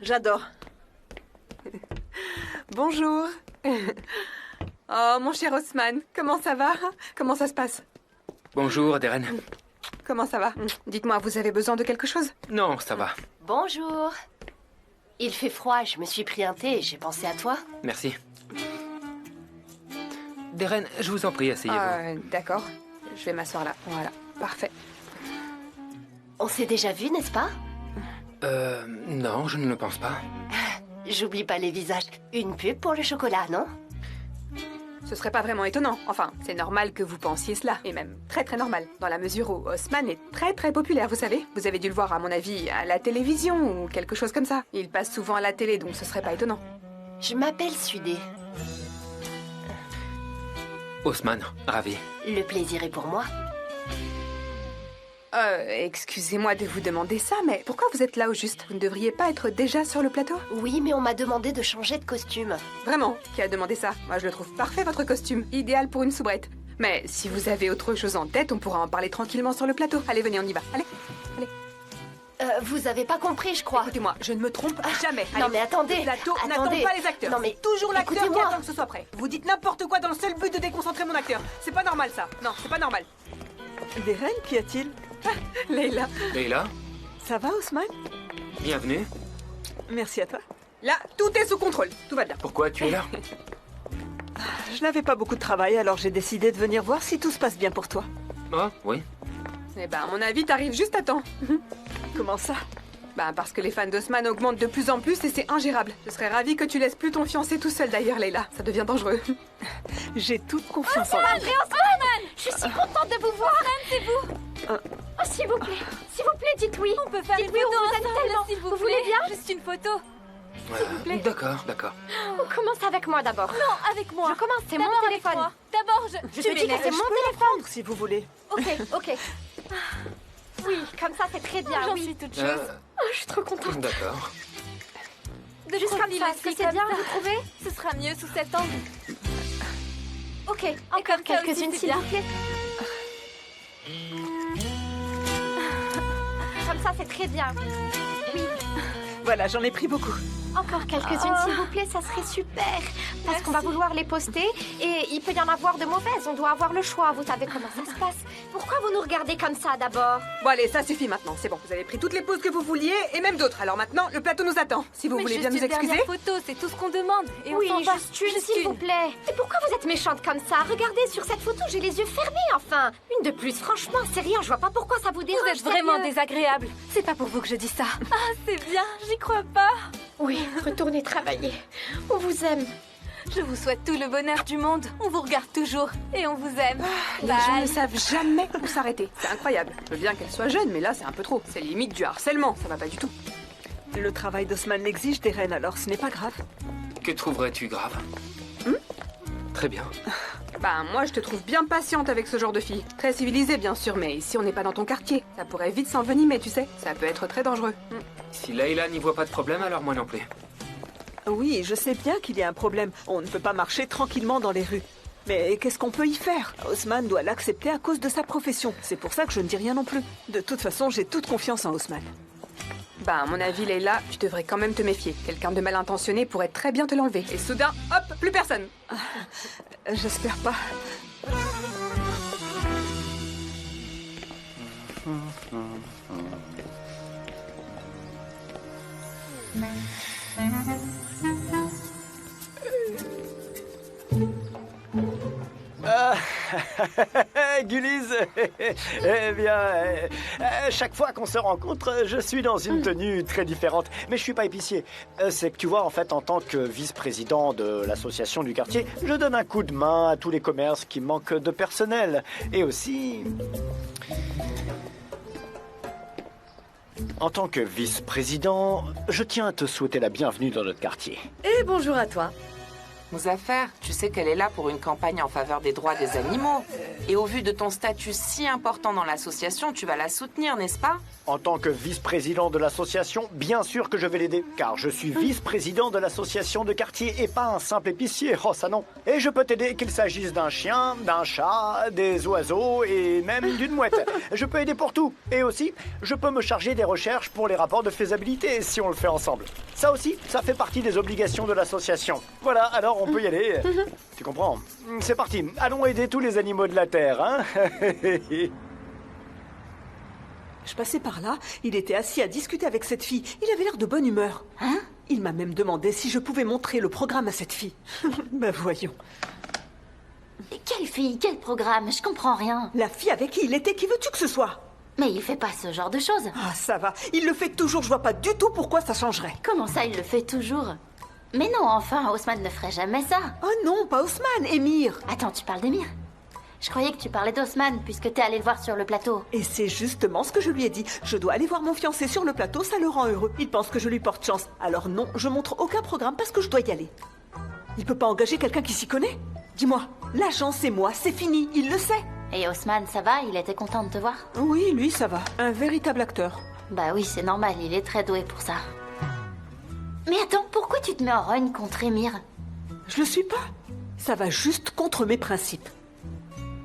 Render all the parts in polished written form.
j'adore. Bonjour. Oh, mon cher Haussmann, comment ça va? Comment ça se passe? Bonjour, Darren. Comment ça va? Dites-moi, vous avez besoin de quelque chose? Non, ça va. Bonjour. Il fait froid, je me suis pris un thé et j'ai pensé à toi. Merci. Darren, je vous en prie, asseyez-vous. D'accord. Je vais m'asseoir là. Voilà, parfait. On s'est déjà vu, n'est-ce pas? Non, je ne le pense pas. J'oublie pas les visages. Une pub pour le chocolat, non? Ce serait pas vraiment étonnant. Enfin, c'est normal que vous pensiez cela. Et même très très normal. Dans la mesure où Haussmann est très très populaire, vous savez. Vous avez dû le voir, à mon avis, à la télévision ou quelque chose comme ça. Il passe souvent à la télé, donc ce serait pas étonnant. Je m'appelle Sudé. Haussmann, ravi. Le plaisir est pour moi. Excusez-moi de vous demander ça, mais pourquoi vous êtes là au juste? Vous ne devriez pas être déjà sur le plateau? Oui, mais on m'a demandé de changer de costume. Vraiment? Qui a demandé ça? Moi, je le trouve parfait, votre costume. Idéal pour une soubrette. Mais si vous avez autre chose en tête, on pourra en parler tranquillement sur le plateau. Allez, venez, on y va. Allez, allez. Vous avez pas compris, je crois. Écoutez-moi, je ne me trompe jamais. Non, mais attendez. Le plateau Attendez. n'attend pas les acteurs. Non, mais C'est toujours l'acteur qui écoutez-moi. attend que ce soit prêt. Vous dites n'importe quoi dans le seul but de déconcentrer mon acteur. C'est pas normal, ça. Non, c'est pas normal. Darren, qu'y a-t-il? Leila. Leila, Ça va, Haussmann? bienvenue. Merci à toi. Là, tout est sous contrôle. Tout va bien. Pourquoi tu es là? Je n'avais pas beaucoup de travail, alors j'ai décidé de venir voir si tout se passe bien pour toi. Oh, oui. Eh ben, à mon avis, t'arrives juste à temps. Comment ça? Ben, parce que les fans d'Haussmann augmentent de plus en plus et c'est ingérable. Je serais ravie que tu laisses plus ton fiancé tout seul d'ailleurs, Leila. Ça devient dangereux. J'ai toute confiance en toi. Je suis contente de vous voir. C'est vous. Oh, s'il vous plaît, dites oui. On peut faire une Dites oui, photo on vous aime ensemble, tellement. s'il vous Vous plaît. voulez bien? Juste une photo. D'accord, d'accord. On commence avec moi d'abord. Non, avec moi. Je commence, c'est mon D'abord avec téléphone. moi. D'abord, Je te dis que c'est Je mon peux téléphone. la prendre, si vous voulez. Ok. Oui, comme ça, c'est très bien. J'en Oui. suis toute chose. Oh, je suis trop contente. D'accord. De Juste comme profil ça, est-ce que aussi, c'est comme bien, ça. vous trouvez? Ce sera mieux sous cet angle. Ok, Et encore comme ça aussi, quelques-unes, c'est s'il bien. vous plaît. Comme ça, c'est très bien. Oui, Voilà, j'en ai pris beaucoup. encore quelques-unes, s'il vous plaît, ça serait super. Parce qu'on va vouloir les poster et il peut y en avoir de mauvaises. On doit avoir le choix, vous savez comment ça se passe. Pourquoi vous nous regardez comme ça d'abord? Bon, allez, ça suffit maintenant. C'est bon, vous avez pris toutes les poses que vous vouliez et même d'autres. Alors maintenant, le plateau nous attend. Si vous Mais voulez juste bien nous une excuser. dernière photo, c'est tout ce qu'on demande. Et Oui, on s'en va. juste une, s'il vous plaît. Et pourquoi vous êtes méchante comme ça? Regardez, sur cette photo, j'ai les yeux fermés, enfin. Une de plus, franchement, c'est rien, je vois pas pourquoi ça vous dérange. Vous êtes vraiment sérieux. désagréable. C'est pas pour vous que je dis ça. Ah, c'est bien, j'y crois pas. Oui, retournez travailler. On vous aime. Je vous souhaite tout le bonheur du monde. On vous regarde toujours et on vous aime. Les gens Bye. ne savent jamais où s'arrêter. C'est incroyable. Je veux bien qu'elle soit jeune, mais là, c'est un peu trop. C'est limite du harcèlement. Ça va pas du tout. Le travail d'Haussmann l'exige, Darren, alors ce n'est pas grave. Que trouverais-tu grave? Très bien. Ben, moi, je te trouve bien patiente avec ce genre de fille. Très civilisée, bien sûr, mais ici, on n'est pas dans ton quartier. Ça pourrait vite s'envenimer, tu sais. Ça peut être très dangereux. Si Leila n'y voit pas de problème, alors moi non plus. Oui, je sais bien qu'il y a un problème. On ne peut pas marcher tranquillement dans les rues. Mais qu'est-ce qu'on peut y faire? Haussmann doit l'accepter à cause de sa profession. C'est pour ça que je ne dis rien non plus. De toute façon, j'ai toute confiance en Haussmann. Ben, à mon avis, Leila, tu devrais quand même te méfier. Quelqu'un de mal intentionné pourrait très bien te l'enlever. Et soudain, hop, plus personne. J'espère pas. Gullies, eh bien, chaque fois qu'on se rencontre, je suis dans une tenue très différente. Mais je suis pas épicier. C'est que tu vois, en fait, en tant que vice-président de l'association du quartier, je donne un coup de main à tous les commerces qui manquent de personnel. Et aussi... En tant que vice-président, je tiens à te souhaiter la bienvenue dans notre quartier. Et bonjour à toi. Muzaffer, tu sais qu'elle est là pour une campagne en faveur des droits des animaux. Et au vu de ton statut si important dans l'association, tu vas la soutenir, n'est-ce pas? En tant que vice-président de l'association, bien sûr que je vais l'aider, car je suis vice-président de l'association de quartier et pas un simple épicier, oh ça non. Et je peux t'aider qu'il s'agisse d'un chien, d'un chat, des oiseaux et même d'une mouette. Je peux aider pour tout. Et aussi, je peux me charger des recherches pour les rapports de faisabilité si on le fait ensemble. Ça aussi, ça fait partie des obligations de l'association. Voilà, alors on peut y aller. Tu comprends? C'est parti, allons aider tous les animaux de la Terre, hein. Je passais par là, il était assis à discuter avec cette fille. Il avait l'air de bonne humeur. Hein? Il m'a même demandé si je pouvais montrer le programme à cette fille. Ben voyons. Quelle fille? Quel programme? Je comprends rien. La fille avec qui il était, qui veux-tu que ce soit? Mais il fait pas ce genre de choses. Ah, ça va. Il le fait toujours, je vois pas du tout pourquoi ça changerait. Comment ça, il le fait toujours? Mais non, enfin, Haussmann ne ferait jamais ça. Oh non, pas Haussmann, Émir. Attends, tu parles d'Émir? Je croyais que tu parlais d'Haussmann, puisque t'es allé le voir sur le plateau. Et c'est justement ce que je lui ai dit. Je dois aller voir mon fiancé sur le plateau, ça le rend heureux. Il pense que je lui porte chance. Alors non, je montre aucun programme parce que je dois y aller. Il peut pas engager quelqu'un qui s'y connaît? Dis-moi, l'agence et moi, c'est fini, il le sait. Et Haussmann, ça va? Il était content de te voir? Oui, lui, ça va. Un véritable acteur. Bah oui, c'est normal, il est très doué pour ça. Mais attends, pourquoi tu te mets en rogne contre Émir? Je le suis pas. Ça va juste contre mes principes.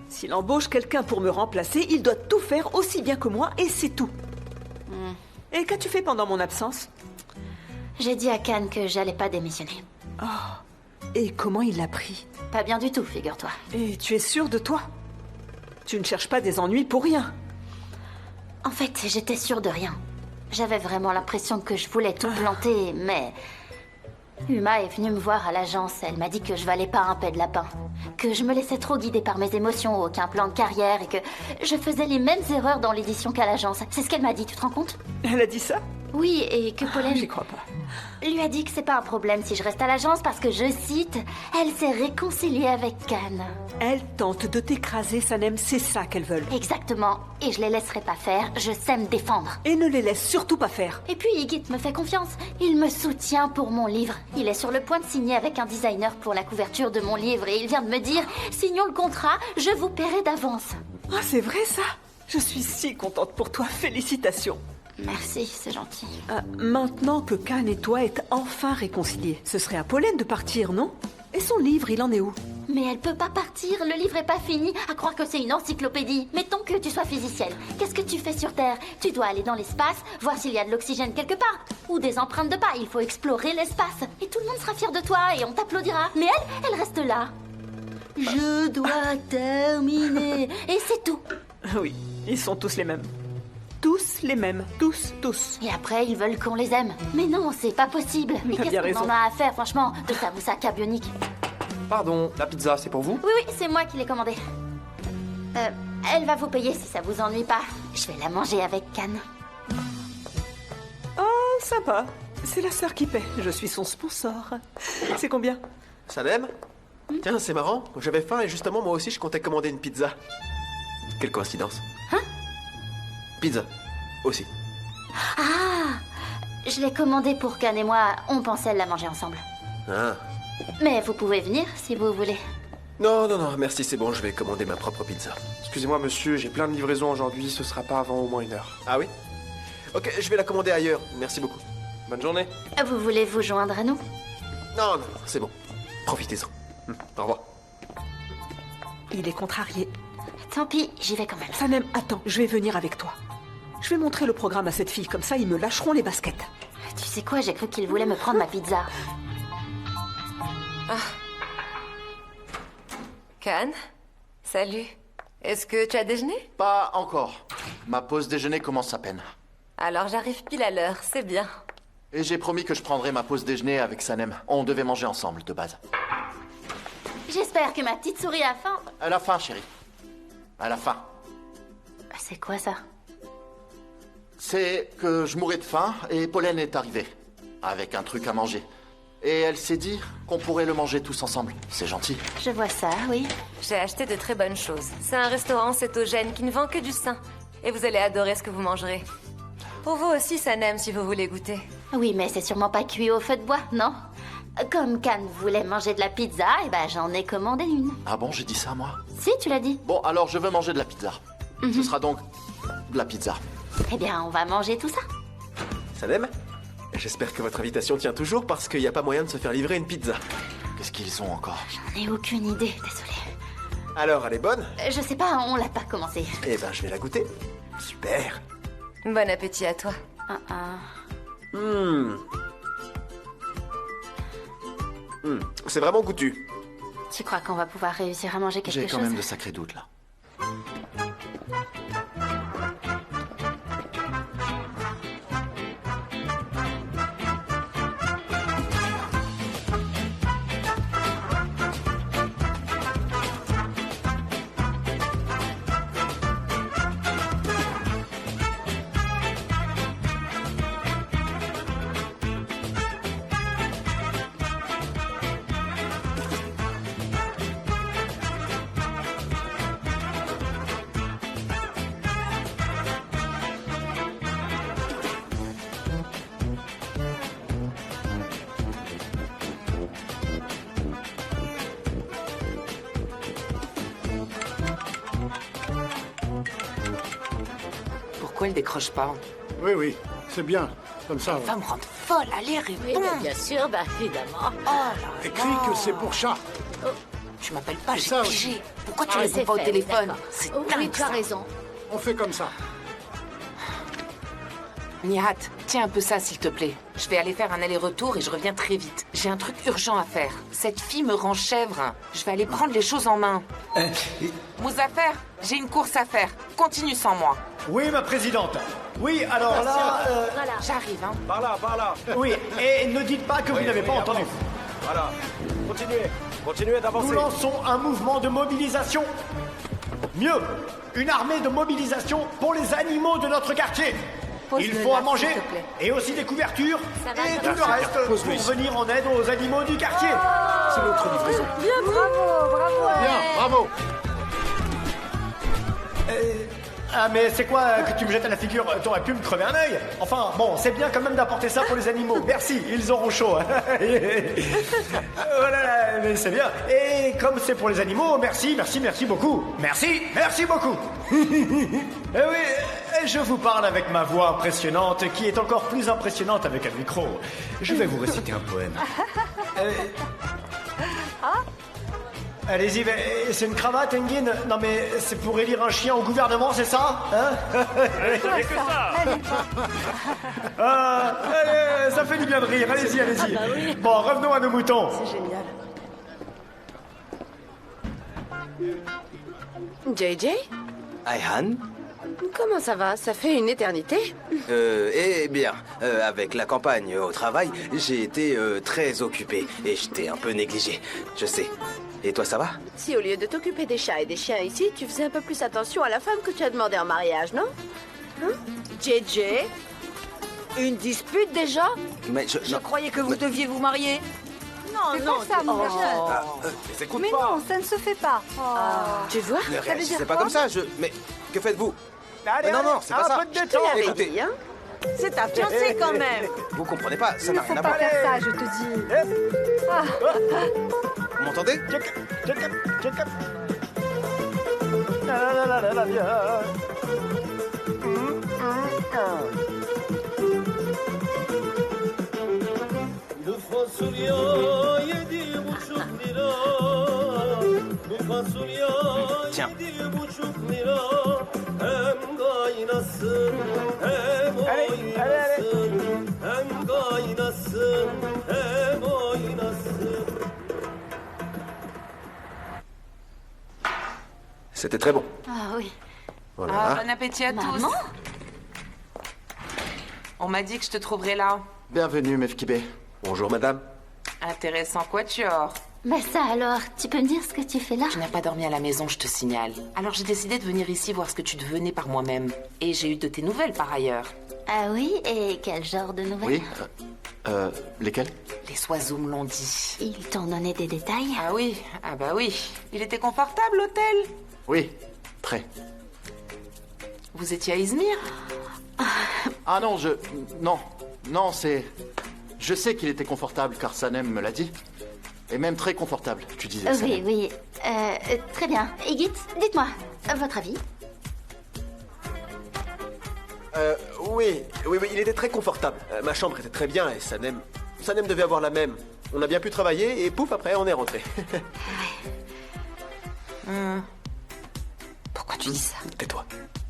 S'il embauche quelqu'un pour me remplacer, il doit tout faire aussi bien que moi et c'est tout. Et qu'as-tu fait pendant mon absence? J'ai dit à Khan que j'allais pas démissionner. Et comment il l'a pris? Pas bien du tout, figure-toi. Et tu es sûr de toi? Tu ne cherches pas des ennuis pour rien. En fait, j'étais sûre de rien. J'avais vraiment l'impression que je voulais tout planter, mais... Uma est venue me voir à l'agence. Elle m'a dit que je valais pas un pet de lapin. Que je me laissais trop guider par mes émotions, aucun plan de carrière, et que je faisais les mêmes erreurs dans l'édition qu'à l'agence. C'est ce qu'elle m'a dit, tu te rends compte? Elle a dit ça? Oui, et que Pauline... J'y crois pas. Lui a dit que c'est pas un problème si je reste à l'agence parce que, je cite, elle s'est réconciliée avec Khan. Elle tente de t'écraser, Sanem, c'est ça qu'elles veulent. Exactement. Et je les laisserai pas faire, je sais me défendre. Et ne les laisse surtout pas faire. Et puis Igit me fait confiance. Il me soutient pour mon livre. Il est sur le point de signer avec un designer pour la couverture de mon livre et il vient de me dire « Signons le contrat, je vous paierai d'avance. » Ah, c'est vrai ça? Je suis si contente pour toi, félicitations. Merci, c'est gentil. Maintenant que Khan et toi êtes enfin réconciliés, ce serait à Pauline de partir, non? Et son livre, il en est où? Mais elle peut pas partir, le livre est pas fini. À croire que c'est une encyclopédie. Mettons que tu sois physicienne. Qu'est-ce que tu fais sur Terre? Tu dois aller dans l'espace, voir s'il y a de l'oxygène quelque part. Ou des empreintes de pas, il faut explorer l'espace. Et tout le monde sera fier de toi et on t'applaudira. Mais elle reste là. Je dois terminer. Et c'est tout. Oui, ils sont tous les mêmes. Tous les mêmes. Tous. Et après, ils veulent qu'on les aime. Mais non, c'est pas possible. Mais T'as qu'est-ce bien qu'on raison. en a à faire, franchement, de sa moussaka bionique? Pardon, la pizza, c'est pour vous? Oui, c'est moi qui l'ai commandée. Elle va vous payer si ça vous ennuie pas. Je vais la manger avec Khan. Oh, sympa. C'est la sœur qui paie. Je suis son sponsor. C'est combien? Sanem? Tiens, c'est marrant. J'avais faim et justement, moi aussi, je comptais commander une pizza. Quelle coïncidence. Hein? Pizza. Aussi. Ah! Je l'ai commandée pour Khan et moi. On pensait la manger ensemble. Ah. Mais vous pouvez venir si vous voulez. Non, merci, c'est bon, je vais commander ma propre pizza. Excusez-moi, monsieur, j'ai plein de livraisons aujourd'hui, ce sera pas avant au moins 1 heure. Ah oui? Ok, je vais la commander ailleurs. Merci beaucoup. Bonne journée. Vous voulez vous joindre à nous? Non, c'est bon. Profitez-en. Au revoir. Il est contrarié. Tant pis, j'y vais quand même. Sanem, attends, je vais venir avec toi. Je vais montrer le programme à cette fille, comme ça ils me lâcheront les baskets. Tu sais quoi, j'ai cru qu'il voulait me prendre ma pizza. Khan, salut. Est-ce que tu as déjeuné? Pas encore. Ma pause déjeuner commence à peine. Alors j'arrive pile à l'heure, c'est bien. Et j'ai promis que je prendrais ma pause déjeuner avec Sanem. On devait manger ensemble, de base. J'espère que ma petite souris a faim. À la fin, chérie. À la fin. C'est quoi ça? C'est que je mourais de faim et Pauline est arrivée. Avec un truc à manger. Et elle s'est dit qu'on pourrait le manger tous ensemble. C'est gentil. Je vois ça, oui. J'ai acheté de très bonnes choses. C'est un restaurant cétogène qui ne vend que du sain. Et vous allez adorer ce que vous mangerez. Pour vous aussi, Sanem, si vous voulez goûter. Oui, mais c'est sûrement pas cuit au feu de bois, non? Comme Can voulait manger de la pizza, et ben j'en ai commandé une. Ah bon, j'ai dit ça, moi? Si, tu l'as dit. Bon, alors je veux manger de la pizza. Ce sera donc de la pizza. Eh bien, on va manger tout ça. Sanem, j'espère que votre invitation tient toujours parce qu'il n'y a pas moyen de se faire livrer une pizza. Qu'est-ce qu'ils ont encore? J'en ai aucune idée, désolée. Alors, elle est bonne? Je sais pas, on l'a pas commencé. Eh ben, je vais la goûter. Super. Bon appétit à toi. C'est vraiment goûtu. Tu crois qu'on va pouvoir réussir à manger quelque chose? J'ai quand même de sacrés doutes, là. Pourquoi elle décroche pas? Oui, oui, c'est bien. Comme ça. Elle va me rendre folle, allez, réponds. Oui, bien sûr, évidemment. Oh là Écris que c'est pour chat. Je m'appelle pas, j'ai ça pigé. aussi. Pourquoi tu Ah, réponds c'est pas au fait, téléphone? d'accord. C'est Oui, dingue, tu as ça. raison. On fait comme ça. Nihat, tiens un peu ça, s'il te plaît. Je vais aller faire un aller-retour et je reviens très vite. J'ai un truc urgent à faire. Cette fille me rend chèvre. Je vais aller prendre les choses en main. Mouzaffer, j'ai une course à faire. Continue sans moi. Oui, ma présidente. Oui, alors là... Voilà. J'arrive, hein. Par là. Oui, et ne dites pas que vous n'avez pas entendu. Voilà. Continuez d'avancer. Nous lançons un mouvement de mobilisation. Mieux, une armée de mobilisation pour les animaux de notre quartier. Il faut à manger et aussi des couvertures et tout le reste pour venir en aide aux animaux du quartier. C'est notre livraison. Bien, bravo. Bien, bravo. Ah mais c'est quoi que tu me jettes à la figure? T'aurais pu me crever un œil. Enfin bon, c'est bien quand même d'apporter ça pour les animaux. Merci, ils auront chaud. Voilà, mais c'est bien. Et comme c'est pour les animaux, merci beaucoup. Merci beaucoup. Eh oui, et je vous parle avec ma voix impressionnante qui est encore plus impressionnante avec un micro. Je vais vous réciter un poème. Allez-y, c'est une cravate, Engin? Non mais c'est pour élire un chien au gouvernement, c'est ça? Hein? Allez, ça fait du bien de rire, allez-y. bah oui. Bon, revenons à nos moutons. C'est génial. JJ, Ayhan? comment ça va? Ça fait une éternité. Eh bien, avec la campagne au travail, j'ai été très occupé et je t'ai un peu négligé, je sais. Et toi, ça va? Si au lieu de t'occuper des chats et des chiens ici, tu faisais un peu plus attention à la femme que tu as demandé en mariage, non? JJ? Une dispute déjà? Mais Je croyais que vous deviez vous marier. Non, non. C'est pas ça, mon les écoute Mais pas. non, ça ne se fait pas. Tu vois? Ne veut réagissez dire pas quoi? comme ça, mais que faites-vous? Allez, non, c'est pas ça. un peu de détente. Écoutez, hein? C'est ta fiancée quand même. vous comprenez pas, ça Il ne n'a faut rien à pas voir. faire ça, je te dis. Vous m'entendez? Check up. Bu fasulye 7,5 lira. Bu fasulye Tiens. 7,5 lira. Hem kaynasın hem oynasın. Hem kaynasın hem oynasın. C'était très bon. Ah oui. Voilà. Ah, bon appétit à tous. Maman? On m'a dit que je te trouverais là. Bienvenue, Mefkibé. Bonjour, madame. Intéressant quatuor. Mais ça alors, tu peux me dire ce que tu fais là? Je n'ai pas dormi à la maison, je te signale. Alors j'ai décidé de venir ici voir ce que tu devenais par moi-même. Et j'ai eu de tes nouvelles par ailleurs. Ah oui, et quel genre de nouvelles? Oui. Lesquels? Les oiseaux me l'ont dit. Ils t'ont donné des détails? Ah oui, ah bah oui. Il était confortable l'hôtel? Oui, très. Vous étiez à Izmir? Ah non, Non, c'est... Je sais qu'il était confortable car Sanem me l'a dit. Et même très confortable, tu disais. Oui, Sanem. oui. Très bien. Igit, dites-moi, votre avis? Oui, il était très confortable. Ma chambre était très bien et Sanem devait avoir la même. On a bien pu travailler et pouf, après, on est rentré. Pourquoi tu dis ça? Tais-toi.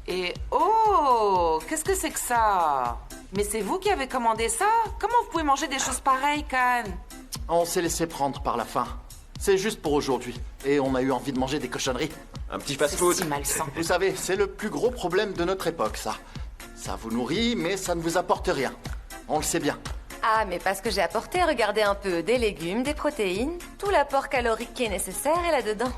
Et oh, qu'est-ce que c'est que ça? Mais c'est vous qui avez commandé ça? Comment vous pouvez manger des choses pareilles, Khan? On s'est laissé prendre par la faim. C'est juste pour aujourd'hui. Et on a eu envie de manger des cochonneries. Un petit fast-food. C'est si malsain. Vous savez, c'est le plus gros problème de notre époque, ça. Ça vous nourrit, mais ça ne vous apporte rien. On le sait bien. Ah, mais parce que j'ai apporté, regardez un peu, des légumes, des protéines, tout l'apport calorique qui est nécessaire est là-dedans.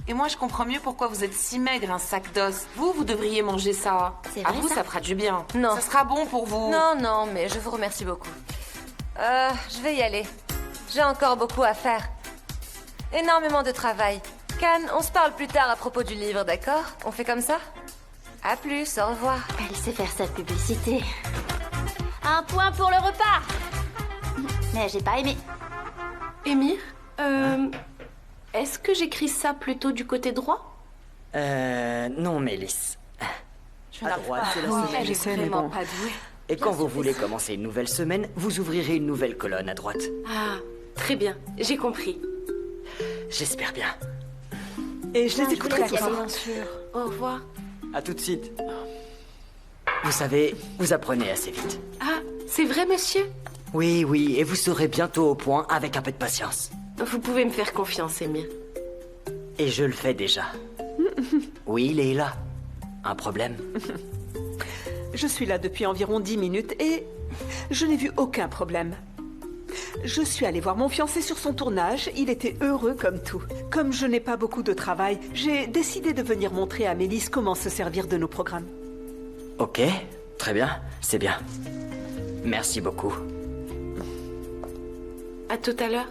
Et moi, je comprends mieux pourquoi vous êtes si maigre, un sac d'os. Vous devriez manger ça. C'est À vrai, vous, ça ça fera du bien. Non. Ça sera bon pour vous. Non, mais je vous remercie beaucoup. Je vais y aller. J'ai encore beaucoup à faire. Énormément de travail. Khan, on se parle plus tard à propos du livre, d'accord? On fait comme ça? À plus, au revoir. Elle sait faire sa publicité. Un point pour le repas. Mais j'ai pas aimé. Émir, est-ce que j'écris ça plutôt du côté droit? Non, Mélisse. À droite, c'est la Oui, semaine. je sais, mais bon. Pas douée. Et quand vous voulez commencer une nouvelle semaine, vous ouvrirez une nouvelle colonne à droite. Ah, très bien, j'ai compris. J'espère bien. Et je les écouterai tous. Bien sûr. Au revoir. À tout de suite. Vous savez, vous apprenez assez vite. Ah, c'est vrai, monsieur? Oui, et vous serez bientôt au point avec un peu de patience. Vous pouvez me faire confiance, Émir. Et je le fais déjà. Oui, Leila. Un problème? Je suis là depuis environ 10 minutes et je n'ai vu aucun problème. Je suis allée voir mon fiancé sur son tournage, il était heureux comme tout. Comme je n'ai pas beaucoup de travail, j'ai décidé de venir montrer à Mélisse comment se servir de nos programmes. Ok, très bien, c'est bien. Merci beaucoup. À tout à l'heure.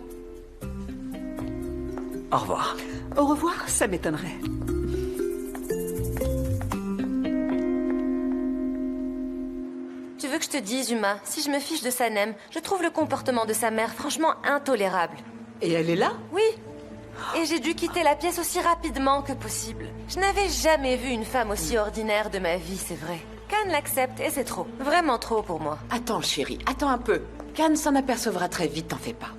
Au revoir. Au revoir, ça m'étonnerait. Tu veux que je te dise, Uma, si je me fiche de Sanem, je trouve le comportement de sa mère franchement intolérable. Et elle est là? Oui. Et j'ai dû quitter la pièce aussi rapidement que possible. Je n'avais jamais vu une femme aussi ordinaire de ma vie, c'est vrai. Khan l'accepte et c'est trop. Vraiment trop pour moi. Attends, chérie, attends un peu. Khan s'en apercevra très vite, t'en fais pas.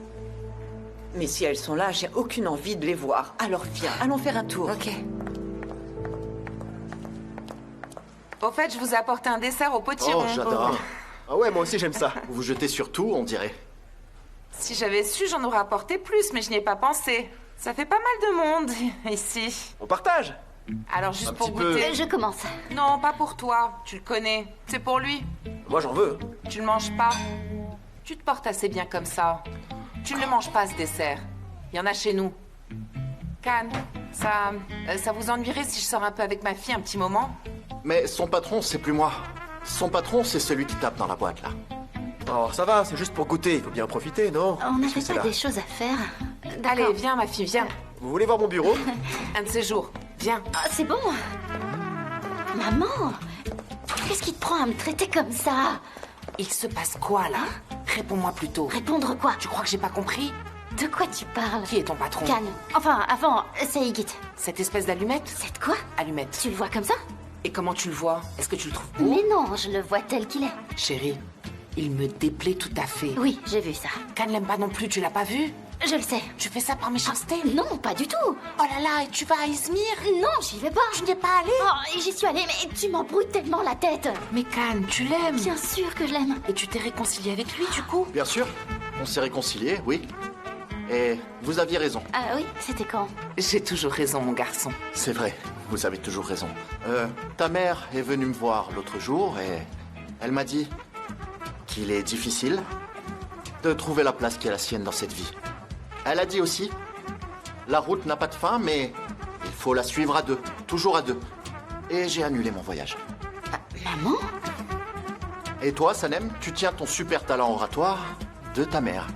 Mais si elles sont là, j'ai aucune envie de les voir. Alors viens, allons faire un tour. Ok. Au fait, je vous ai apporté un dessert au potiron. Oh, j'adore. Ah ouais, moi aussi j'aime ça. Vous vous jetez sur tout, on dirait. Si j'avais su, j'en aurais apporté plus, mais je n'y ai pas pensé. Ça fait pas mal de monde, ici. On partage. Alors, juste Un pour petit peu. goûter... Je commence. Non, pas pour toi. Tu le connais. C'est pour lui. Moi j'en veux. Tu le manges pas. Tu te portes assez bien comme ça. Tu ne le manges pas, ce dessert. Il y en a chez nous. Khan, ça vous ennuierait si je sors un peu avec ma fille un petit moment? Mais son patron, c'est plus moi. Son patron, c'est celui qui tape dans la boîte, là. Oh, ça va, c'est juste pour goûter, il faut bien en profiter, non? On Qu'est-ce que n'avait c'est pas là des choses à faire. Allez, viens, ma fille, viens. Vous voulez voir mon bureau? Un de ces jours. Viens. Ah, c'est bon. Maman, qu'est-ce qui te prend à me traiter comme ça? Il se passe quoi, là? Réponds-moi plutôt. Répondre quoi? Tu crois que j'ai pas compris? De quoi tu parles? Qui est ton patron? Khan. Enfin, avant, c'est Igit. Cette espèce d'allumette? C'est quoi? Allumette. Tu le vois comme ça? Et comment tu le vois? Est-ce que tu le trouves beau? Mais non, je le vois tel qu'il est. Chérie, il me déplaît tout à fait. Oui, j'ai vu ça. Khan l'aime pas non plus, tu l'as pas vu? Je le sais. Tu fais ça par méchanceté? Non, pas du tout. Oh là là, et tu vas à Izmir? Non, j'y vais pas. Tu n'y es pas allé? Oh, j'y suis allée, mais tu m'embrouilles tellement la tête. Mais Khan, tu l'aimes? Bien sûr que je l'aime. Et tu t'es réconcilié avec lui, du coup? Bien sûr. On s'est réconciliés, oui. Et vous aviez raison. Ah oui, c'était quand? J'ai toujours raison, mon garçon. C'est vrai, vous avez toujours raison. Ta mère est venue me voir l'autre jour et elle m'a dit qu'il est difficile de trouver la place qui est la sienne dans cette vie. Elle a dit aussi, la route n'a pas de fin, mais il faut la suivre à deux, toujours à deux. Et j'ai annulé mon voyage. Maman? Et toi, Sanem, tu tiens ton super talent oratoire de ta mère.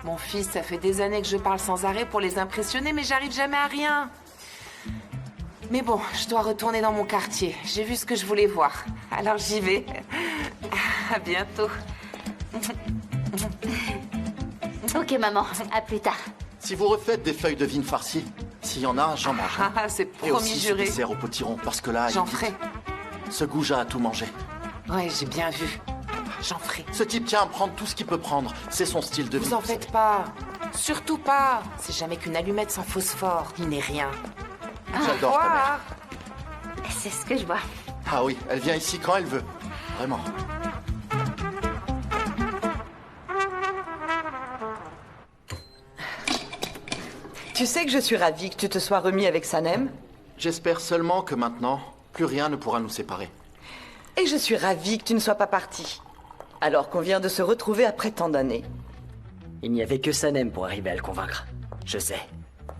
Mon fils, ça fait des années que je parle sans arrêt pour les impressionner, mais j'arrive jamais à rien. Mais bon, je dois retourner dans mon quartier. J'ai vu ce que je voulais voir. Alors j'y vais. À bientôt. Ok, maman, à plus tard. Si vous refaites des feuilles de vigne farcies, s'il y en a, j'en mange. Ah, c'est Et promis aussi ce juré. dessert au potiron, parce que là, J'en il- ferai. Ce goujat a tout mangé. Ouais, j'ai bien vu. J'en ferai. Ce type tient à prendre tout ce qu'il peut prendre. C'est son style de vie. Vous en faites pas. Surtout pas. C'est jamais qu'une allumette sans phosphore. Il n'est rien. J'adore ta mère. C'est ce que je vois. Ah oui, elle vient ici quand elle veut. Vraiment. Tu sais que je suis ravie que tu te sois remis avec Sanem. J'espère seulement que maintenant, plus rien ne pourra nous séparer. Et je suis ravie que tu ne sois pas parti. Alors qu'on vient de se retrouver après tant d'années. Il n'y avait que Sanem pour arriver à le convaincre. Je sais.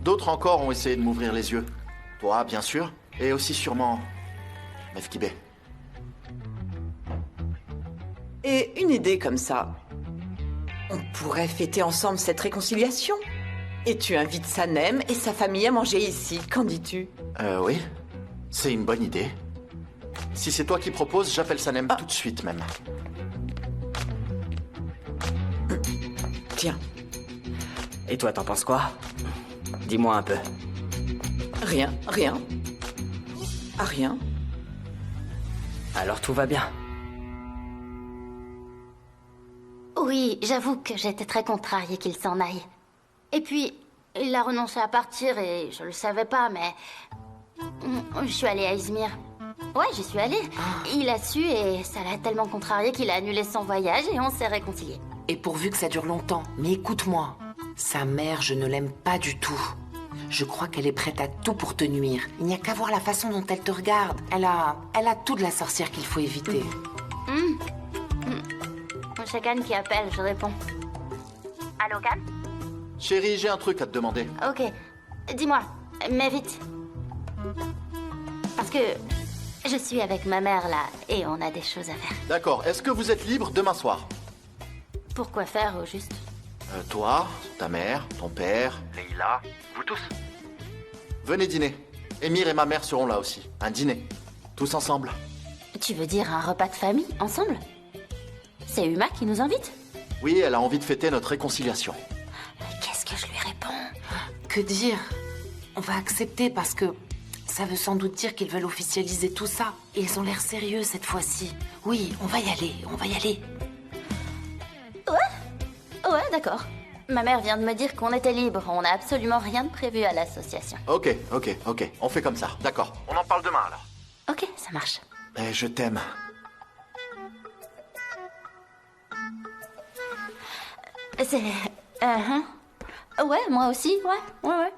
D'autres encore ont essayé de m'ouvrir les yeux. Toi, bien sûr, et aussi sûrement Mefkibé. Et une idée comme ça. On pourrait fêter ensemble cette réconciliation. Et tu invites Sanem et sa famille à manger ici. Qu'en dis-tu? Oui, c'est une bonne idée. Si c'est toi qui proposes, j'appelle Sanem tout de suite même. Tiens. Et toi, t'en penses quoi? Dis-moi un peu. Rien, rien. Ah, rien. Alors tout va bien. Oui, j'avoue que j'étais très contrariée qu'il s'en aille. Et puis, il a renoncé à partir et je le savais pas, mais... Je suis allée à Izmir. Ouais, j'y suis allée. Il a su et ça l'a tellement contrarié qu'il a annulé son voyage et on s'est réconciliés. Et pourvu que ça dure longtemps. Mais écoute-moi. Sa mère, je ne l'aime pas du tout. Je crois qu'elle est prête à tout pour te nuire. Il n'y a qu'à voir la façon dont elle te regarde. Elle a tout de la sorcière qu'il faut éviter. C'est Can qui appelle, je réponds. Allô, Can? Chérie, j'ai un truc à te demander. Ok. Dis-moi, mais vite. Parce que je suis avec ma mère là et on a des choses à faire. D'accord, est-ce que vous êtes libre demain soir? Pourquoi faire au juste? Toi, ta mère, ton père, Leïla, vous tous. Venez dîner. Émir et ma mère seront là aussi. Un dîner. Tous ensemble. Tu veux dire un repas de famille, ensemble? C'est Uma qui nous invite? Oui, elle a envie de fêter notre réconciliation. Qu'est-ce que je lui réponds? Que dire? On va accepter parce que ça veut sans doute dire qu'ils veulent officialiser tout ça. Et ils ont l'air sérieux cette fois-ci. Oui, on va y aller, on va y aller. Ouais, d'accord. Ma mère vient de me dire qu'on était libre. On n'a absolument rien de prévu à l'association. Ok. On fait comme ça. D'accord. On en parle demain alors. Ok, ça marche. Et je t'aime. C'est... Ouais, moi aussi, ouais.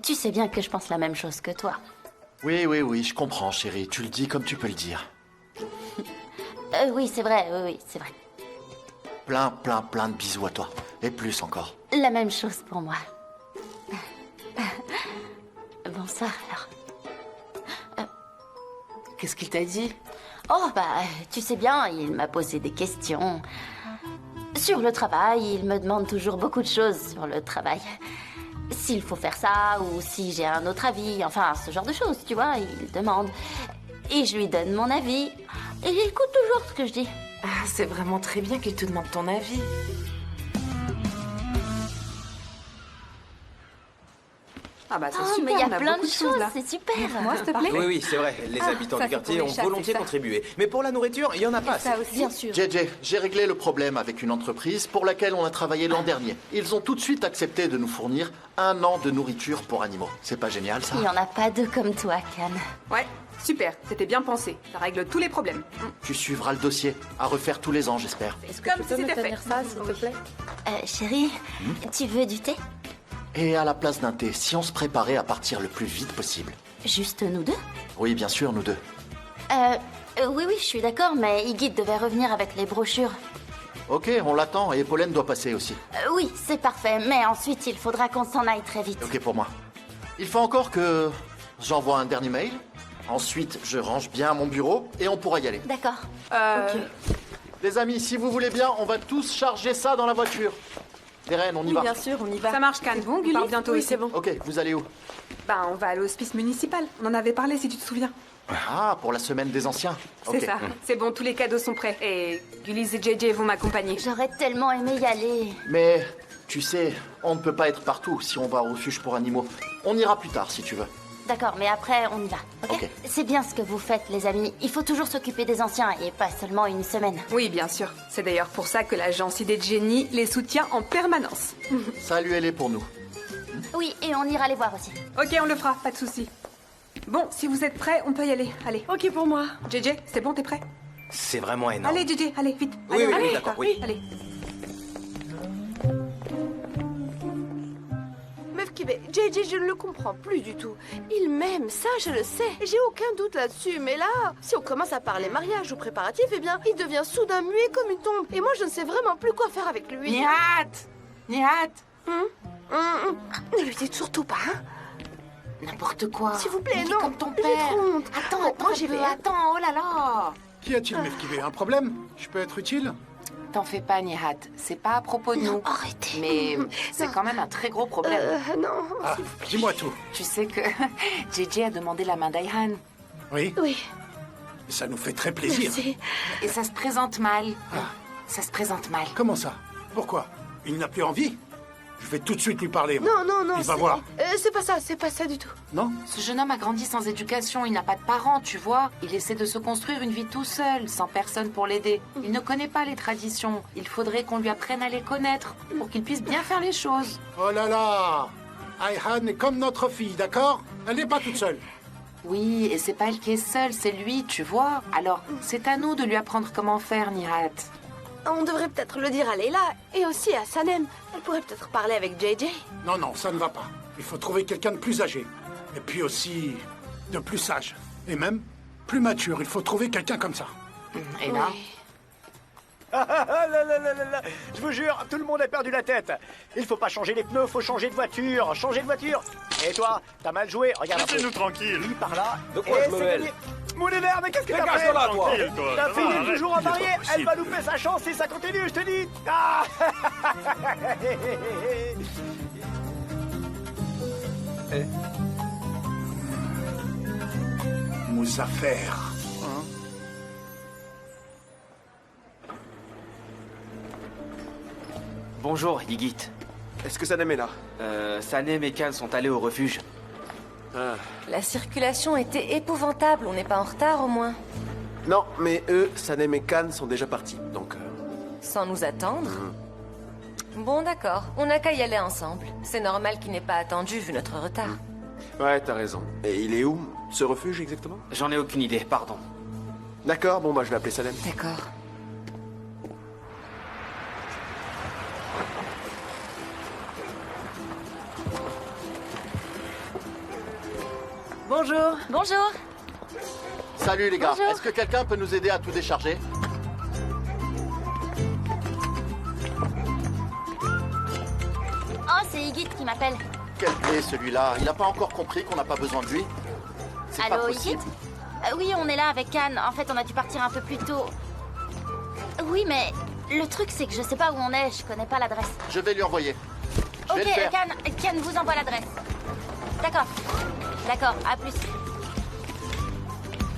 Tu sais bien que je pense la même chose que toi. Oui, je comprends, chérie. Tu le dis comme tu peux le dire. Oui, c'est vrai, oui, c'est vrai. Plein de bisous à toi. Et plus encore. La même chose pour moi. Bonsoir, alors. Qu'est-ce qu'il t'a dit? Oh, tu sais bien, il m'a posé des questions. Sur le travail, il me demande toujours beaucoup de choses sur le travail. S'il faut faire ça, ou si j'ai un autre avis, enfin, ce genre de choses, tu vois, il demande. Et je lui donne mon avis. Et il écoute toujours ce que je dis. Ah, c'est vraiment très bien qu'il te demande ton avis. Ah bah c'est Oh, super, mais il y a on plein beaucoup de choses, là. c'est super. Moi, s'il te plaît. Oui, c'est vrai. Les habitants ça, du c'est quartier pour ont les chats, volontiers c'est ça. contribué. Mais pour la nourriture, il y en a pas. Ça aussi. Bien sûr. JJ, j'ai réglé le problème avec une entreprise pour laquelle on a travaillé l'an dernier. Ils ont tout de suite accepté de nous fournir 1 an de nourriture pour animaux. C'est pas génial, ça? Il n'y en a pas deux comme toi, Can. Ouais, super, c'était bien pensé. Ça règle tous les problèmes. Tu suivras le dossier. À refaire tous les ans, j'espère. Est-ce que comme si c'était fait. ça, s'il te plaît? Chérie, tu veux du thé? Et à la place d'un thé, si on se préparait à partir le plus vite possible. Juste nous deux? Oui, bien sûr, nous deux. Oui, je suis d'accord, mais Iggy devait revenir avec les brochures. Ok, on l'attend et Pauline doit passer aussi. Oui, c'est parfait, mais ensuite il faudra qu'on s'en aille très vite. Ok pour moi. Il faut encore que j'envoie un dernier mail. Ensuite, je range bien mon bureau et on pourra y aller. D'accord. Ok. Les amis, si vous voulez bien, on va tous charger ça dans la voiture. Deren, on y va. Bien sûr, on y va. Ça marche, Can. Bon, Gulli, part bientôt, oui, c'est bon. Ok, vous allez où? Bah, on va à l'hospice municipal. On en avait parlé, si tu te souviens. Ah, pour la semaine des anciens. C'est Ok. ça. C'est bon, tous les cadeaux sont prêts. Et Gulli et JJ vont m'accompagner. J'aurais tellement aimé y aller. Mais Tu sais, on ne peut pas être partout si on va au refuge pour animaux. On ira plus tard, si tu veux. D'accord, mais après, on y va, ok? Ok. C'est bien ce que vous faites, les amis. Il faut toujours s'occuper des anciens et pas seulement une semaine. Oui, bien sûr. C'est d'ailleurs pour ça que l'agence idée de génie les soutient en permanence. Salut, elle est pour nous. Oui, et on ira les voir aussi. Ok, on le fera, pas de souci. Bon, si vous êtes prêts, on peut y aller. Allez. Ok pour moi. JJ, c'est bon, t'es prêt? C'est vraiment énorme. Allez, JJ, allez, vite. Oui, allez, oui, allez, d'accord, oui. Allez. Meuf Kibé, JJ, je ne le comprends plus du tout. Il m'aime, ça je le sais. J'ai aucun doute là-dessus, mais là, si on commence à parler mariage ou préparatif, eh bien, il devient soudain muet comme une tombe. Et moi, je ne sais vraiment plus quoi faire avec lui. Nihat. Ne lui dites surtout pas, hein? N'importe quoi. S'il vous plaît, Il est non. comme ton J'ai père. trop honte. Attends, Bon, attends, moi, j'y vais, hein. attends, oh là là. Qu'y a-t-il, Meuf Kibé? Un problème? Je peux être utile? T'en fais pas, Nihat. C'est pas à propos de nous. Arrêtez. Mais c'est quand même un très gros problème. Non. Ah, dis-moi tout. Tu sais que JJ a demandé la main d'Ayhan. Oui? Oui. Ça nous fait très plaisir. Merci. Et ça se présente mal. Ça se présente mal. Comment ça? Pourquoi? Il n'a plus envie? Je vais tout de suite lui parler, moi. Non. Il va voir. C'est pas ça du tout. Non? Ce jeune homme a grandi sans éducation, il n'a pas de parents, tu vois. Il essaie de se construire une vie tout seul, sans personne pour l'aider. Il ne connaît pas les traditions. Il faudrait qu'on lui apprenne à les connaître, pour qu'il puisse bien faire les choses. Oh là là! Ayhan est comme notre fille, d'accord? Elle n'est pas toute seule. Oui, et c'est pas elle qui est seule, c'est lui, tu vois. Alors, c'est à nous de lui apprendre comment faire, Nihat. On devrait peut-être le dire à Leila et aussi à Sanem. Elle pourrait peut-être parler avec JJ. Non, ça ne va pas. Il faut trouver quelqu'un de plus âgé. Et puis aussi de plus sage. Et même plus mature. Il faut trouver quelqu'un comme ça. Et là? Là. Je vous jure, tout le monde a perdu la tête. Il faut pas changer les pneus, faut changer de voiture. Changer de voiture. Et toi, t'as mal joué, regarde un peu. Laissez-nous tranquille. Lui par là. De quoi Et je me c'est mêle? gagné. Moulin vert, mais qu'est-ce que t'as Dégage fait? de là, toi. Ta fille est Arrête. toujours en Il est pas mariée. Elle possible. va louper sa chance si ça continue, je te dis. Ah. Moussafer. Bonjour, Yigit. Est-ce que Sanem est là? Sanem et Khan sont allés au refuge. La circulation était épouvantable. On n'est pas en retard au moins. Non, mais eux, Sanem et Khan sont déjà partis, donc... Sans nous attendre. Bon, d'accord. On n'a qu'à y aller ensemble. C'est normal qu'il n'ait pas attendu vu notre retard. Ouais, t'as raison. Et il est où, ce refuge, exactement? J'en ai aucune idée, pardon. D'accord, bon, bah je vais appeler Sanem. D'accord. Bonjour. Bonjour. Salut les gars. Bonjour. Est-ce que quelqu'un peut nous aider à tout décharger? Oh, c'est Igit qui m'appelle. Quel blé celui-là? Il n'a pas encore compris qu'on n'a pas besoin de lui? C'est pas Allô, Igit? possible. Oui, on est là avec Anne. En fait, on a dû partir un peu plus tôt. Oui, mais le truc, c'est que je sais pas où on est. Je connais pas l'adresse. Je vais lui envoyer. Je vais Ok, le faire. Can vous envoie l'adresse. D'accord. D'accord, à plus.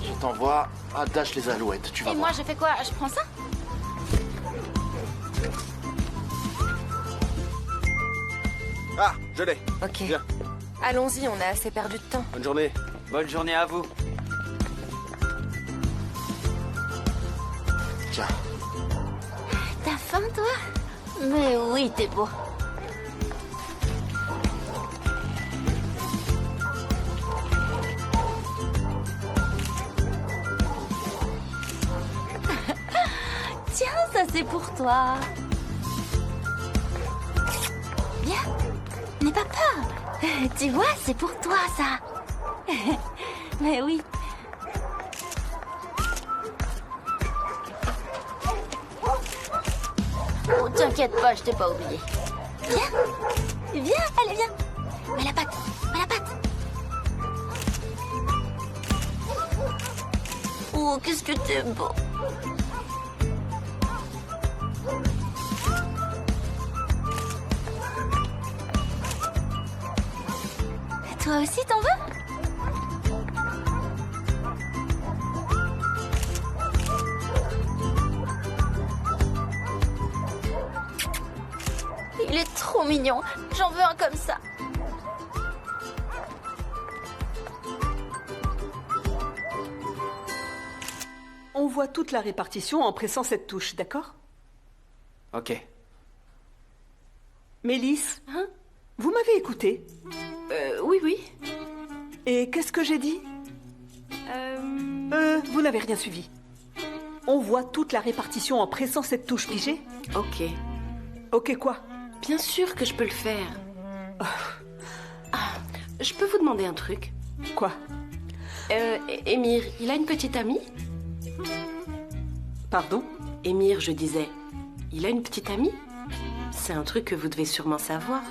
Je t'envoie à Dash les Alouettes, tu vas Et voir. moi, je fais quoi? Je prends ça? Ah, je l'ai. Ok. Viens. Allons-y, on a assez perdu de temps. Bonne journée. Bonne journée à vous. Tiens. T'as faim, toi? Mais oui, t'es beau. Tiens, ça c'est pour toi. Viens, n'aie pas peur. Tu vois, c'est pour toi, ça. Mais oui. Oh, t'inquiète pas, je t'ai pas oublié. Viens, viens, allez, viens. Mets la patte, mets la patte. Oh, qu'est-ce que t'es beau. Toi aussi, t'en veux? Il il est trop mignon. J'en veux un comme ça. On voit toute la répartition en pressant cette touche, d'accord? Ok. Mélisse, vous m'avez écouté? Oui, oui. Et qu'est-ce que j'ai dit? Vous n'avez rien suivi. On voit toute la répartition en pressant cette touche, pigée? Ok. Ok quoi? Bien sûr que je peux le faire. Je peux vous demander un truc? Quoi? Émir, il a une petite amie? Pardon? Émir, je disais, il a une petite amie? C'est un truc que vous devez sûrement savoir.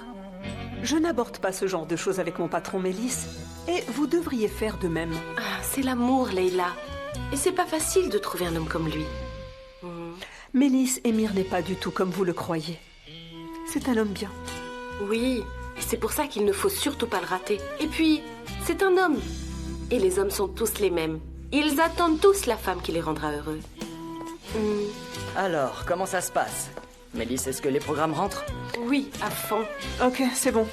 Je n'aborde pas ce genre de choses avec mon patron Mélisse. Et vous devriez faire de même. Ah, c'est l'amour, Leila. Et c'est pas facile de trouver un homme comme lui. Mélisse, Émir n'est pas du tout comme vous le croyez. C'est un homme bien. Oui, et c'est pour ça qu'il ne faut surtout pas le rater. Et puis, c'est un homme. Et les hommes sont tous les mêmes. Ils attendent tous la femme qui les rendra heureux. Alors, comment ça se passe? Mélisse, est-ce que les programmes rentrent? Oui, à fond. Ok, c'est bon.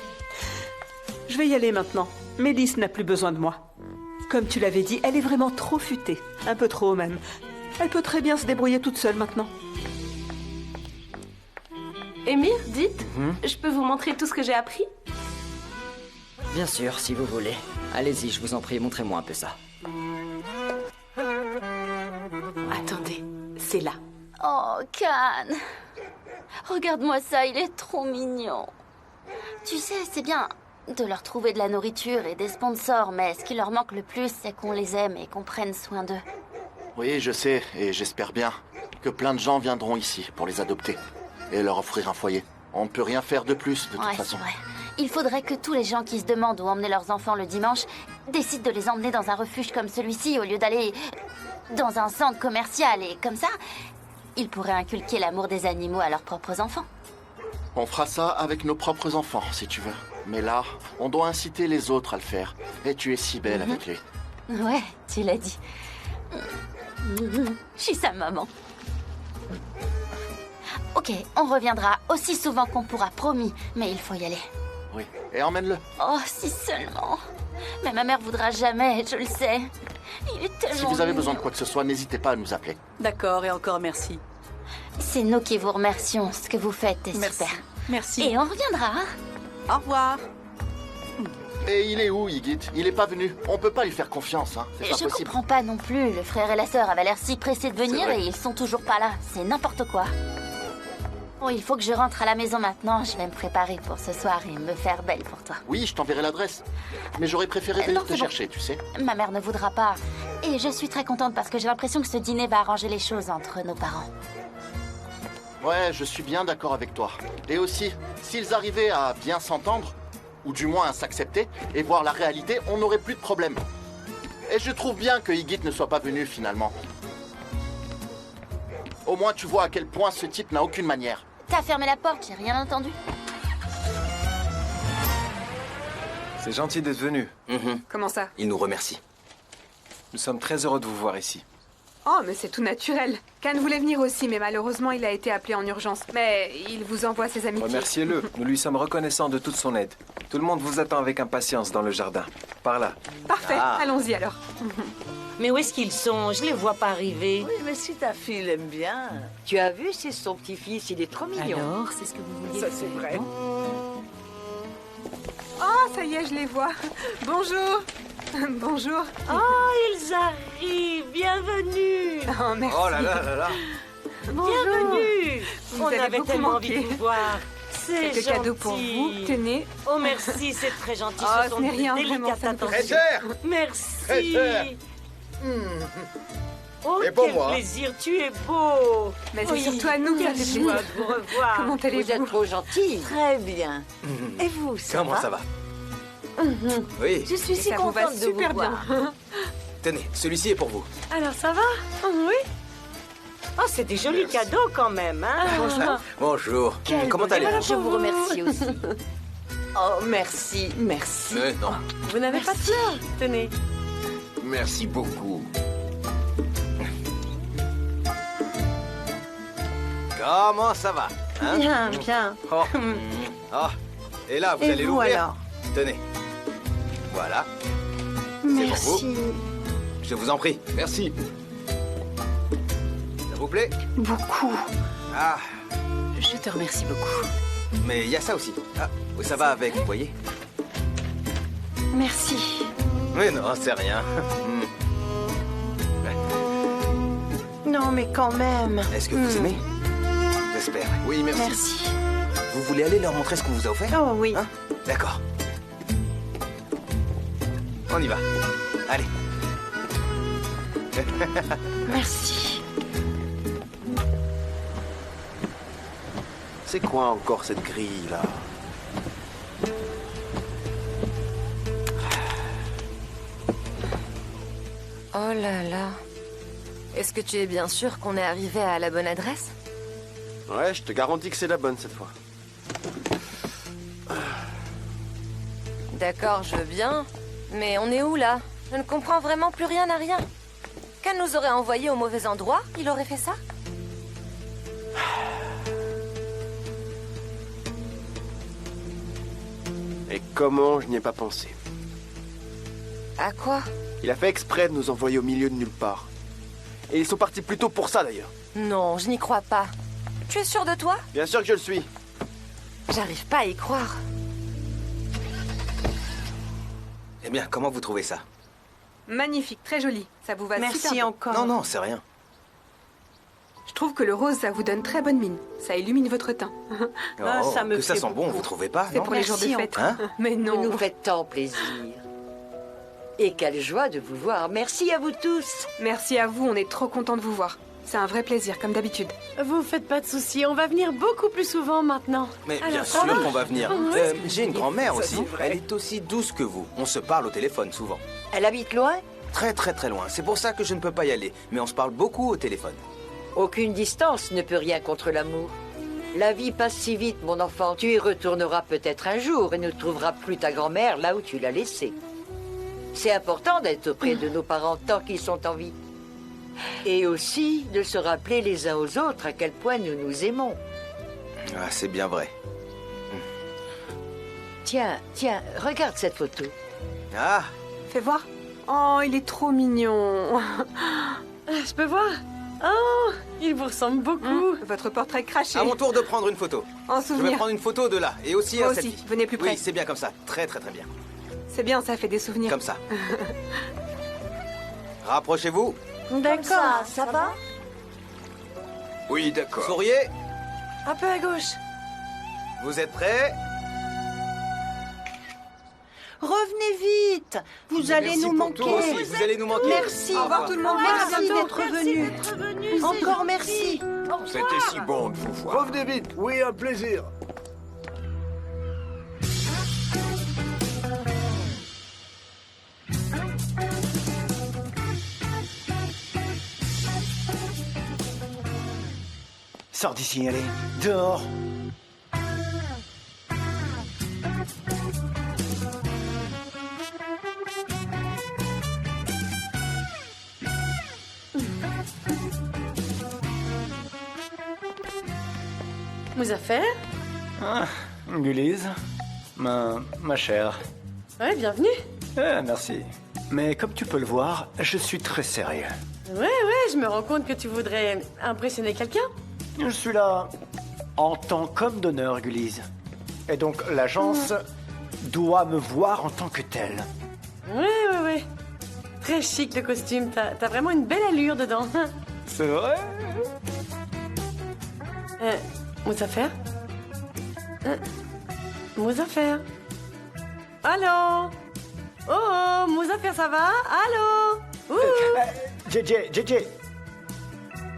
Je vais y aller maintenant. Mélisse n'a plus besoin de moi. Comme tu l'avais dit, elle est vraiment trop futée. Un peu trop même. Elle peut très bien se débrouiller toute seule maintenant. Émir, dites, je peux vous montrer tout ce que j'ai appris? Bien sûr, si vous voulez. Allez-y, je vous en prie, montrez-moi un peu ça. Attendez, c'est là. Oh, Can. Regarde-moi ça, il est trop mignon. Tu sais, c'est bien de leur trouver de la nourriture et des sponsors, mais ce qui leur manque le plus, c'est qu'on les aime et qu'on prenne soin d'eux. Oui, je sais, et j'espère bien que plein de gens viendront ici pour les adopter et leur offrir un foyer. On ne peut rien faire de plus, de toute façon. C'est vrai. Il faudrait que tous les gens qui se demandent où emmener leurs enfants le dimanche décident de les emmener dans un refuge comme celui-ci au lieu d'aller dans un centre commercial. Et comme ça, ils pourraient inculquer l'amour des animaux à leurs propres enfants. On fera ça avec nos propres enfants, si tu veux. Mais là, on doit inciter les autres à le faire. Et tu es si belle avec lui. Ouais, tu l'as dit. Je suis sa maman. Ok, on reviendra aussi souvent qu'on pourra, promis. Mais il faut y aller. Oui, et emmène-le. Oh, si seulement. Mais ma mère voudra jamais, je le sais. Il est tellement Si vous avez mignon. besoin de quoi que ce soit, n'hésitez pas à nous appeler. D'accord, et encore merci. C'est nous qui vous remercions. Ce que vous faites est super. Merci. Et on reviendra. Au revoir. Et il est où, Higit? Il est pas venu. On peut pas lui faire confiance, hein. C'est pas Je possible. comprends pas non plus. Le frère et la sœur avaient l'air si pressés de venir vrai. et ils sont toujours pas là. C'est n'importe quoi. Bon, il faut que je rentre à la maison maintenant. Je vais me préparer pour ce soir et me faire belle pour toi. Oui, je t'enverrai l'adresse. Mais j'aurais préféré venir non, te c'est bon. chercher, tu sais. Ma mère ne voudra pas. Et je suis très contente parce que j'ai l'impression que ce dîner va arranger les choses entre nos parents. Ouais, je suis bien d'accord avec toi. Et aussi, s'ils arrivaient à bien s'entendre, ou du moins à s'accepter, et voir la réalité, on n'aurait plus de problème. Et je trouve bien que Higit ne soit pas venu, finalement. Au moins, tu vois à quel point ce type n'a aucune manière. T'as fermé la porte, j'ai rien entendu. C'est gentil d'être venu. Comment ça? Il nous remercie. Nous sommes très heureux de vous voir ici. Oh, mais c'est tout naturel. Can voulait venir aussi, mais malheureusement, il a été appelé en urgence. Mais il vous envoie ses amitiés. Remerciez-le. Nous lui sommes reconnaissants de toute son aide. Tout le monde vous attend avec impatience dans le jardin. Par là. Parfait, allons-y alors. Mais où est-ce qu'ils sont? Je les vois pas arriver. Oui, mais si ta fille l'aime bien. Tu as vu, c'est son petit-fils, il est trop mignon. Alors, c'est ce que vous vouliez Ça, faire, c'est vrai. non? Oh, ça y est, je les vois. Bonjour. Bonjour. Oh, ils arrivent. Bienvenue. Oh, merci. Oh là là là là. Bienvenue. Vous On avez avait beaucoup tellement manqué. envie de vous voir. C'est Quelques gentil. cadeaux pour vous. Tenez. Oh, merci, c'est très gentil. Oh, Ce ce sont n'est des rien, délicates vraiment, ça me fait attentions. plaisir. Très cher. Merci. Très cher. Oh, Et pour quel moi. plaisir, tu es beau. Mais c'est Oui, surtout à nous que ça quelle fait joie plaisir. de vous revoir. Comment allez-vous? Vous êtes trop gentil. Très bien. Et vous, Comment ça va? Oui. Je suis Et si ça vous va contente de vous super voir. bien. Tenez, celui-ci est pour vous. Alors, ça va? Oui. Oh, c'est des jolis cadeaux quand même, hein? Bonjour. Quel Comment bonheur. allez-vous? Je vous remercie aussi. Oh, merci, merci. Mais non. Vous n'avez pas de fleurs? Tenez. Merci beaucoup. Comment ça va? Hein? Bien, bien. Oh. Ah. Et là, vous Et allez vous, l'ouvrir. alors? Tenez. Voilà. C'est pour vous. Merci. Je vous en prie. Merci. Ça vous plaît? Beaucoup. Ah. Je te remercie beaucoup. Mais il y a ça aussi. Ah, oui, ça va avec, vous voyez? Merci. Mais non, c'est rien. Non, mais quand même. Est-ce que vous aimez? J'espère. Oui, merci. Merci. Vous voulez aller leur montrer ce qu'on vous a offert? Oh oui. Hein? D'accord. On y va. Allez. Merci. C'est quoi encore cette grille là? Oh là là. Est-ce que tu es bien sûr qu'on est arrivé à la bonne adresse? Ouais, je te garantis que c'est la bonne cette fois. D'accord, je veux bien. Mais on est où là? Je ne comprends vraiment plus rien à rien. Qu'elle nous aurait envoyé au mauvais endroit, il aurait fait ça? Et comment je n'y ai pas pensé? À quoi? Il a fait exprès de nous envoyer au milieu de nulle part. Et ils sont partis plus tôt pour ça d'ailleurs. Non, je n'y crois pas. Tu es sûr de toi? Bien sûr que je le suis. J'arrive pas à y croire. Eh bien, comment vous trouvez ça? Magnifique, très joli. Ça vous va super Merci bien. encore. Non, non, c'est rien. Je trouve que le rose, ça vous donne très bonne mine. Ça illumine votre teint. Ah, ça me que ça fait sent bon, beaucoup. vous trouvez pas? C'est non? pour les jours de Merci fête. Hein? Mais non. Vous nous faites tant plaisir. Et quelle joie de vous voir. Merci à vous tous. Merci à vous, on est trop contents de vous voir. C'est un vrai plaisir, comme d'habitude. Vous faites pas de soucis, on va venir beaucoup plus souvent maintenant. Mais bien Alors, sûr ça va? qu'on va venir. Oui. J'ai une grand-mère Ça, aussi. c'est vrai. Elle est aussi douce que vous. On se parle au téléphone souvent. Elle habite loin? Très très très loin. C'est pour ça que je ne peux pas y aller. Mais on se parle beaucoup au téléphone. Aucune distance ne peut rien contre l'amour. La vie passe si vite, mon enfant. Tu y retourneras peut-être un jour et ne trouveras plus ta grand-mère là où tu l'as laissée. C'est important d'être auprès de nos parents tant qu'ils sont en vie. Et aussi de se rappeler les uns aux autres à quel point nous nous aimons. Ah, c'est bien vrai. Tiens, regarde cette photo. Ah, Fais voir. Oh, il est trop mignon. Je peux voir? Oh, il vous ressemble beaucoup. Votre portrait craché. à mon tour de prendre une photo. En Je vais souvenir. prendre une photo de là et aussi Moi un aussi. selfie. Venez plus près. Oui, c'est bien comme ça. Très très très bien. C'est bien, ça fait des souvenirs. Comme ça. Rapprochez-vous. D'accord. Ça va? Oui, d'accord. Souriez. Un peu à gauche. Vous êtes prêts? Revenez vite. Vous allez Merci nous pour manquer. tout aussi. Vous allez nous manquer. Merci. Au revoir tout le monde. Merci d'être Merci venu. d'être venu. Encore merci. C'était si bon de vous voir. Revenez vite, oui, un plaisir. Sors d'ici, allez. Dehors. Muzaffer? Ah, Gulise. Ma chère. Ouais, bienvenue. Merci. Mais comme tu peux le voir, je suis très sérieux. Ouais, je me rends compte que tu voudrais impressionner quelqu'un. Je suis là en tant qu'homme d'honneur, Gulise. Et donc l'agence doit me voir en tant que telle. Ouais. Très chic le costume, t'as vraiment une belle allure dedans. C'est vrai? Muzaffer? Muzaffer? Allô? Oh, Muzaffer, ça va? Allô? JJ.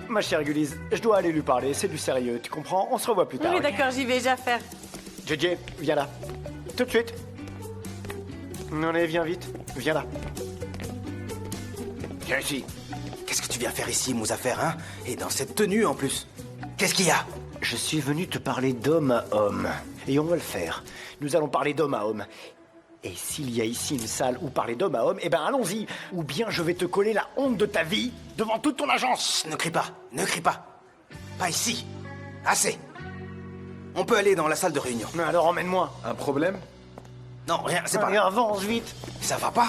Ma chère Gulise, je dois aller lui parler, c'est du sérieux, tu comprends? On se revoit plus tard. Oui, ok? d'accord, j'y vais, j'ai affaire. JJ, viens là. Tout de suite. Non, allez, viens vite. Viens là. Viens ici. Qu'est-ce que tu viens faire ici, Muzaffer, hein? Et dans cette tenue en plus. Qu'est-ce qu'il y a? Je suis venu te parler d'homme à homme. Et on va le faire. Nous allons parler d'homme à homme. Et s'il y a ici une salle où parler d'homme à homme, eh ben allons-y. Ou bien je vais te coller la honte de ta vie devant toute ton agence. Ne crie pas, ne crie pas. Pas ici. Assez. On peut aller dans la salle de réunion. Mais alors emmène-moi. Un problème? Non, rien, c'est pas Allez, là. avance vite. Ça va pas?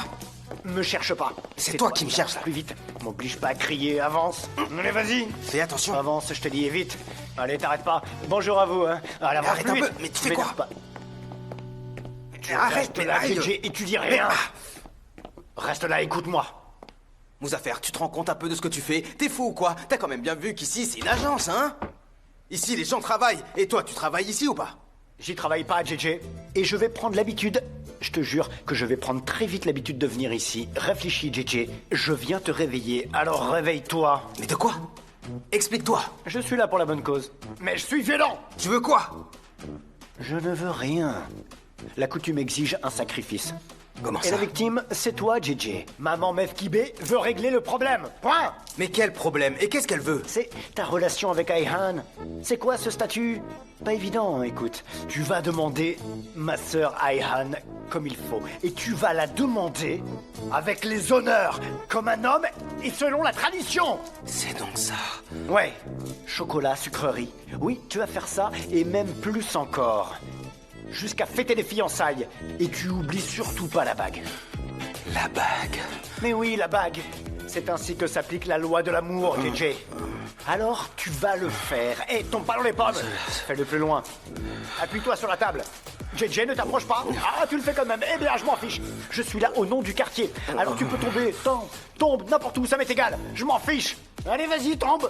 Me cherche pas. C'est toi qui me cherches, là. Plus vite. M'oblige pas à crier, avance. Allez, vas-y. Fais attention. Avance, je te dis, et vite. Allez, t'arrêtes pas. Bonjour à vous, hein. Allez, avance Arrête plus un vite. peu, mais tu fais M'énerve quoi? pas. Tu Arrête, restes mais là, aïe. JJ, et tu dis rien. Reste là, écoute-moi. Muzaffer, tu te rends compte un peu de ce que tu fais? T'es fou ou quoi? T'as quand même bien vu qu'ici, c'est une agence, hein? Ici, les gens travaillent. Et toi, tu travailles ici ou pas? J'y travaille pas, JJ. Et je vais prendre l'habitude. Je te jure que je vais prendre très vite l'habitude de venir ici. Réfléchis, JJ. Je viens te réveiller, alors réveille-toi. Mais de quoi? Explique-toi. Je suis là pour la bonne cause. Mais je suis violent. Tu veux quoi? Je ne veux rien. La coutume exige un sacrifice. Comment Et ça? la victime, c'est toi, JJ. Maman Mefkibé veut régler le problème. Point. Mais quel problème? Et qu'est-ce qu'elle veut? C'est ta relation avec Ayhan. C'est quoi ce statut? Pas évident, écoute. Tu vas demander ma sœur Ayhan comme il faut. Et tu vas la demander avec les honneurs, comme un homme et selon la tradition. C'est donc ça. Ouais. Chocolat, sucrerie. Oui, tu vas faire ça et même plus encore. Jusqu'à fêter les fiançailles. Et tu oublies surtout pas la bague. La bague. Mais oui, la bague. C'est ainsi que s'applique la loi de l'amour, JJ. Alors, tu vas le faire. Et tombe pas dans les pommes. Fais-le plus loin. Appuie-toi sur la table. JJ, ne t'approche pas. Ah, tu le fais quand même. Eh bien, je m'en fiche. Je suis là au nom du quartier. Alors tu peux tomber. Tombe n'importe où, ça m'est égal. Je m'en fiche. Allez, vas-y, tombe.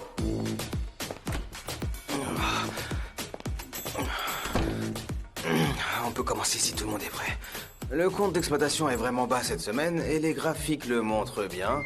On peut commencer si tout le monde est prêt. Le compte d'exploitation est vraiment bas cette semaine et les graphiques le montrent bien.